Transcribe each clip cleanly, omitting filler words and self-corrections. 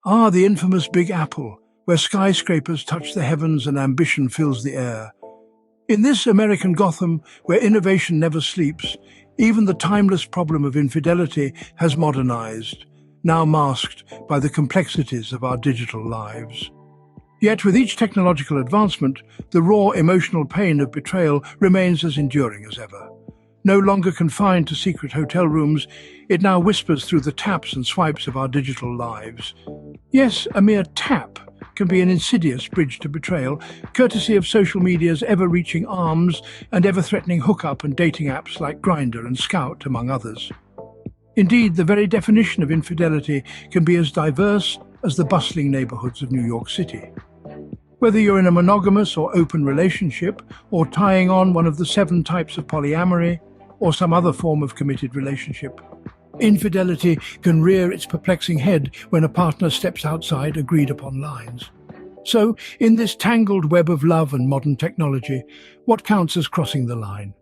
Ah, the infamous Big Apple, where skyscrapers touch the heavens and ambition fills the air. In this American Gotham, where innovation never sleeps, even the timeless problem of infidelity has modernized, now masked by the complexities of our digital lives. Yet with each technological advancement, the raw emotional pain of betrayal remains as enduring as ever. No longer confined to secret hotel rooms, it now whispers through the taps and swipes of our digital lives. Yes, a mere tap can be an insidious bridge to betrayal, courtesy of social media's ever-reaching arms and ever-threatening hookup and dating apps like Grindr and Scout, among others. Indeed, the very definition of infidelity can be as diverse as the bustling neighborhoods of New York City. Whether you're in a monogamous or open relationship, or tying on one of the 7 types of polyamory, or some other form of committed relationship, infidelity can rear its perplexing head when a partner steps outside agreed-upon lines. So, in this tangled web of love and modern technology, what counts as crossing the line?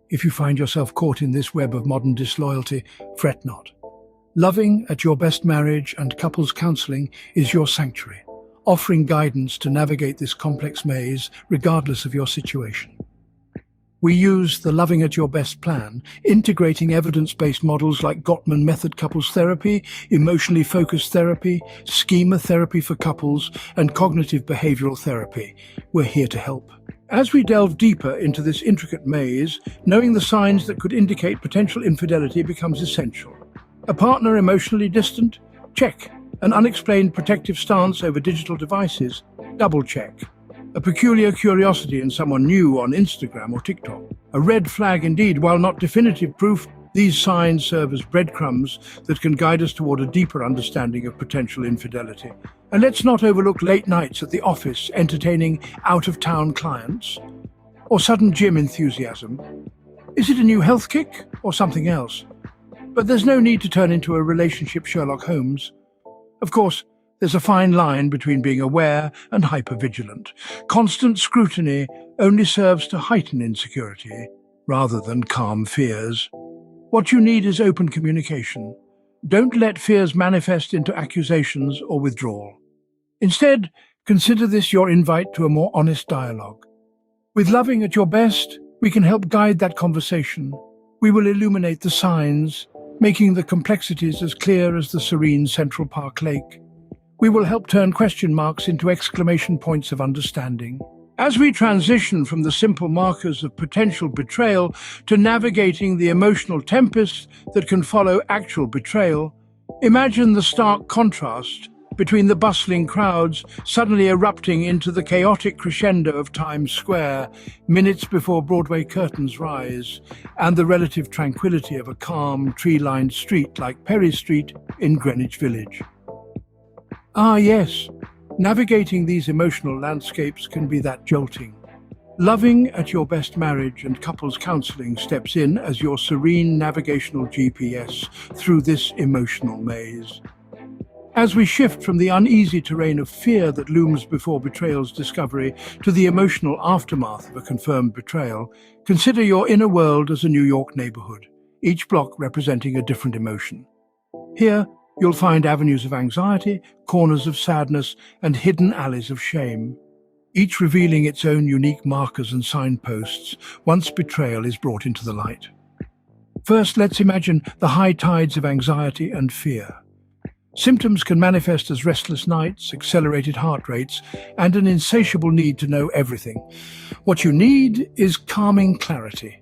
If you find yourself caught in this web of modern disloyalty, fret not. Loving at Your Best Marriage and Couples Counseling is your sanctuary, offering guidance to navigate this complex maze regardless of your situation. We use the Loving at Your Best plan, integrating evidence-based models like Gottman Method couples therapy, emotionally focused therapy, schema therapy for couples, and cognitive behavioral therapy. We're here to help. As we delve deeper into this intricate maze, knowing the signs that could indicate potential infidelity becomes essential. A partner emotionally distant? Check. An unexplained protective stance over digital devices? Double check. A peculiar curiosity in someone new on Instagram or TikTok? A red flag indeed. While not definitive proof, these signs serve as breadcrumbs that can guide us toward a deeper understanding of potential infidelity. And let's not overlook late nights at the office entertaining out-of-town clients, or sudden gym enthusiasm. Is it a new health kick or something else? But there's no need to turn into a relationship Sherlock Holmes. Of course, there's a fine line between being aware and hypervigilant. Constant scrutiny only serves to heighten insecurity rather than calm fears. What you need is open communication. Don't let fears manifest into accusations or withdrawal. Instead, consider this your invite to a more honest dialogue. With Loving at Your Best, we can help guide that conversation. We will illuminate the signs, making the complexities as clear as the serene Central Park Lake. We will help turn question marks into exclamation points of understanding. As we transition from the simple markers of potential betrayal to navigating the emotional tempest that can follow actual betrayal, imagine the stark contrast between the bustling crowds suddenly erupting into the chaotic crescendo of Times Square minutes before Broadway curtains rise, and the relative tranquility of a calm, tree-lined street like Perry Street in Greenwich Village. Ah, yes, navigating these emotional landscapes can be that jolting. Loving at Your Best Marriage and Couples Counseling steps in as your serene navigational GPS through this emotional maze. As we shift from the uneasy terrain of fear that looms before betrayal's discovery to the emotional aftermath of a confirmed betrayal, consider your inner world as a New York neighborhood, each block representing a different emotion. Here, you'll find avenues of anxiety, corners of sadness, and hidden alleys of shame, each revealing its own unique markers and signposts once betrayal is brought into the light. First, let's imagine the high tides of anxiety and fear. Symptoms can manifest as restless nights, accelerated heart rates, and an insatiable need to know everything. What you need is calming clarity.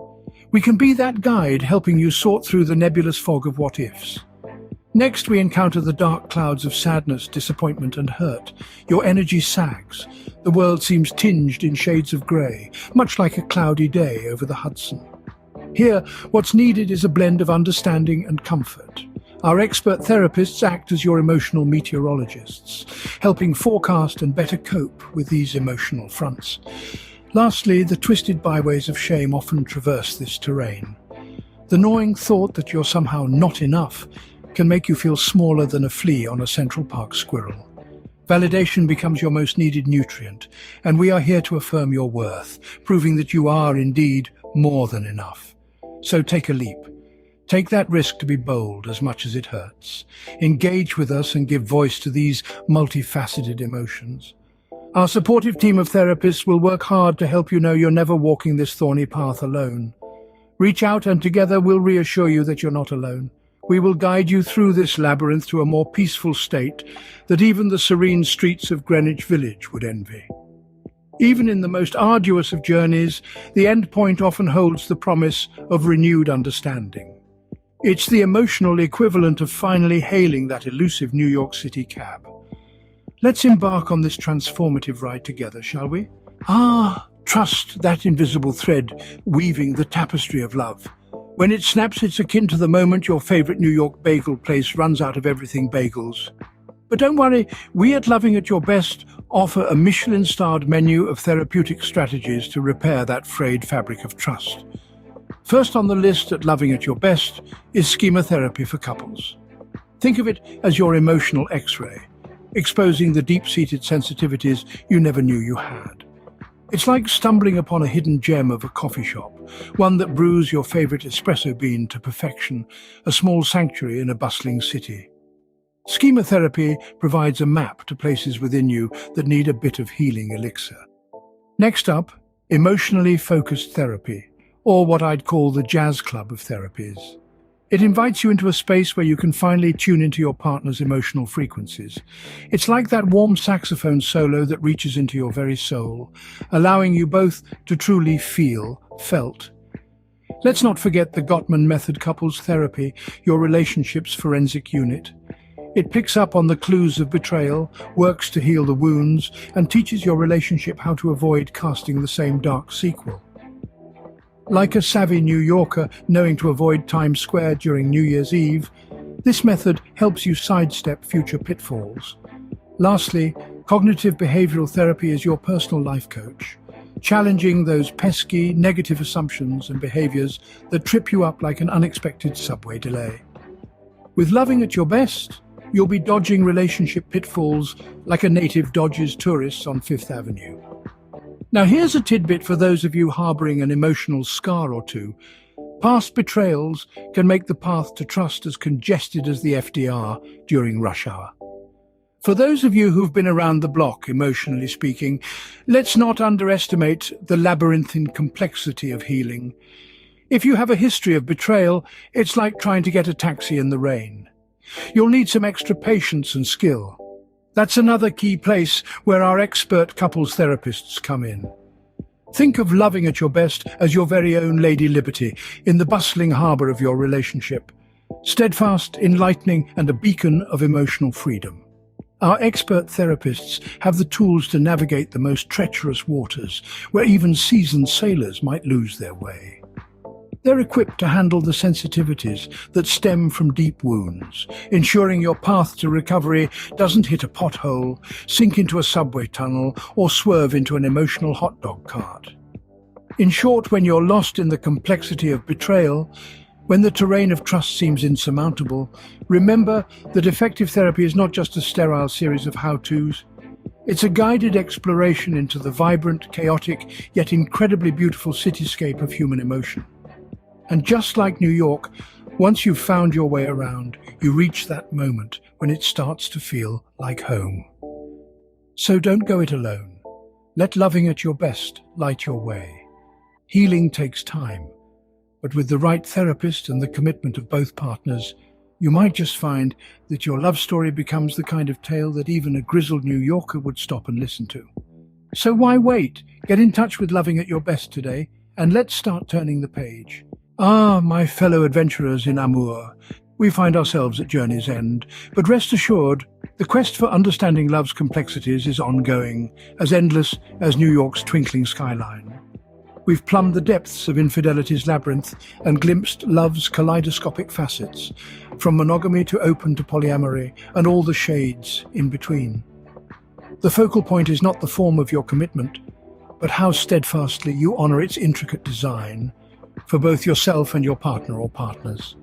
We can be that guide helping you sort through the nebulous fog of what-ifs. Next, we encounter the dark clouds of sadness, disappointment, and hurt. Your energy sags. The world seems tinged in shades of grey, much like a cloudy day over the Hudson. Here, what's needed is a blend of understanding and comfort. Our expert therapists act as your emotional meteorologists, helping forecast and better cope with these emotional fronts. Lastly, the twisted byways of shame often traverse this terrain. The gnawing thought that you're somehow not enough can make you feel smaller than a flea on a Central Park squirrel. Validation becomes your most needed nutrient, and we are here to affirm your worth, proving that you are indeed more than enough. So take a leap. Take that risk to be bold as much as it hurts. Engage with us and give voice to these multifaceted emotions. Our supportive team of therapists will work hard to help you know you're never walking this thorny path alone. Reach out and together we'll reassure you that you're not alone. We will guide you through this labyrinth to a more peaceful state that even the serene streets of Greenwich Village would envy. Even in the most arduous of journeys, the end point often holds the promise of renewed understanding. It's the emotional equivalent of finally hailing that elusive New York City cab. Let's embark on this transformative ride together, shall we? Trust, that invisible thread weaving the tapestry of love. When it snaps, it's akin to the moment your favorite New York bagel place runs out of everything bagels. But don't worry, we at Loving at Your Best offer a Michelin-starred menu of therapeutic strategies to repair that frayed fabric of trust. First on the list at Loving at Your Best is schematherapy for couples. Think of it as your emotional X-ray, exposing the deep-seated sensitivities you never knew you had. It's like stumbling upon a hidden gem of a coffee shop, one that brews your favorite espresso bean to perfection, a small sanctuary in a bustling city. Schematherapy provides a map to places within you that need a bit of healing elixir. Next up, emotionally focused therapy, or what I'd call the jazz club of therapies. It invites you into a space where you can finally tune into your partner's emotional frequencies. It's like that warm saxophone solo that reaches into your very soul, allowing you both to truly feel felt. Let's not forget the Gottman Method couples therapy, your relationship's forensic unit. It picks up on the clues of betrayal, works to heal the wounds, and teaches your relationship how to avoid casting the same dark sequel. Like a savvy New Yorker knowing to avoid Times Square during New Year's Eve, this method helps you sidestep future pitfalls. Lastly, cognitive behavioral therapy is your personal life coach, challenging those pesky, negative assumptions and behaviors that trip you up like an unexpected subway delay. With Loving at Your Best, you'll be dodging relationship pitfalls like a native dodges tourists on Fifth Avenue. Now here's a tidbit for those of you harboring an emotional scar or two. Past betrayals can make the path to trust as congested as the FDR during rush hour. For those of you who've been around the block, emotionally speaking, let's not underestimate the labyrinthine complexity of healing. If you have a history of betrayal, it's like trying to get a taxi in the rain. You'll need some extra patience and skill. That's another key place where our expert couples therapists come in. Think of Loving at Your Best as your very own Lady Liberty in the bustling harbour of your relationship. Steadfast, enlightening, and a beacon of emotional freedom. Our expert therapists have the tools to navigate the most treacherous waters, where even seasoned sailors might lose their way. They're equipped to handle the sensitivities that stem from deep wounds, ensuring your path to recovery doesn't hit a pothole, sink into a subway tunnel, or swerve into an emotional hot dog cart. In short, when you're lost in the complexity of betrayal, when the terrain of trust seems insurmountable, remember that effective therapy is not just a sterile series of how-tos. It's a guided exploration into the vibrant, chaotic, yet incredibly beautiful cityscape of human emotion. And just like New York, once you've found your way around, you reach that moment when it starts to feel like home. So don't go it alone. Let Loving at Your Best light your way. Healing takes time, but with the right therapist and the commitment of both partners, you might just find that your love story becomes the kind of tale that even a grizzled New Yorker would stop and listen to. So why wait? Get in touch with Loving at Your Best today, and let's start turning the page. My fellow adventurers in amour, we find ourselves at journey's end, but rest assured, the quest for understanding love's complexities is ongoing, as endless as New York's twinkling skyline. We've plumbed the depths of infidelity's labyrinth and glimpsed love's kaleidoscopic facets, from monogamy to open to polyamory, and all the shades in between. The focal point is not the form of your commitment, but how steadfastly you honor its intricate design, for both yourself and your partner or partners.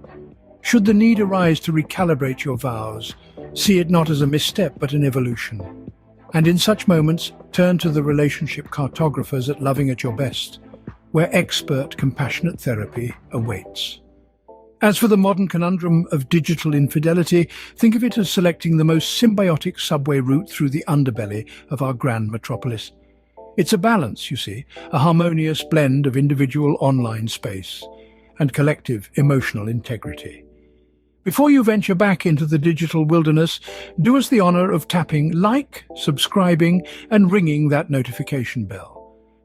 Should the need arise to recalibrate your vows, see it not as a misstep but an evolution. And in such moments, turn to the relationship cartographers at Loving at Your Best, where expert, compassionate therapy awaits. As for the modern conundrum of digital infidelity, think of it as selecting the most symbiotic subway route through the underbelly of our grand metropolis. It's a balance, you see, a harmonious blend of individual online space and collective emotional integrity. Before you venture back into the digital wilderness, do us the honor of tapping like, subscribing, and ringing that notification bell.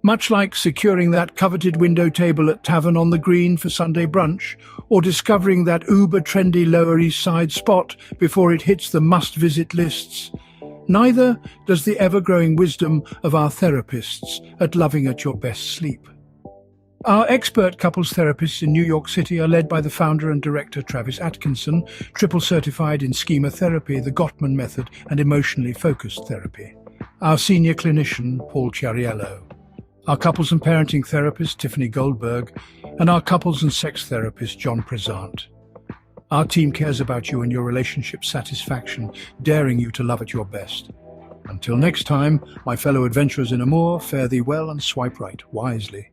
Much like securing that coveted window table at Tavern on the Green for Sunday brunch, or discovering that uber-trendy Lower East Side spot before it hits the must-visit lists, neither does the ever-growing wisdom of our therapists at Loving at Your Best Sleep. Our expert couples therapists in New York City are led by the founder and director Travis Atkinson, triple certified in schema therapy, the Gottman method, and emotionally focused therapy. Our senior clinician, Paul Chiariello. Our couples and parenting therapist, Tiffany Goldberg, and our couples and sex therapist, John Prezant. Our team cares about you and your relationship satisfaction, daring you to love at your best. Until next time, my fellow adventurers in amour, fare thee well and swipe right wisely.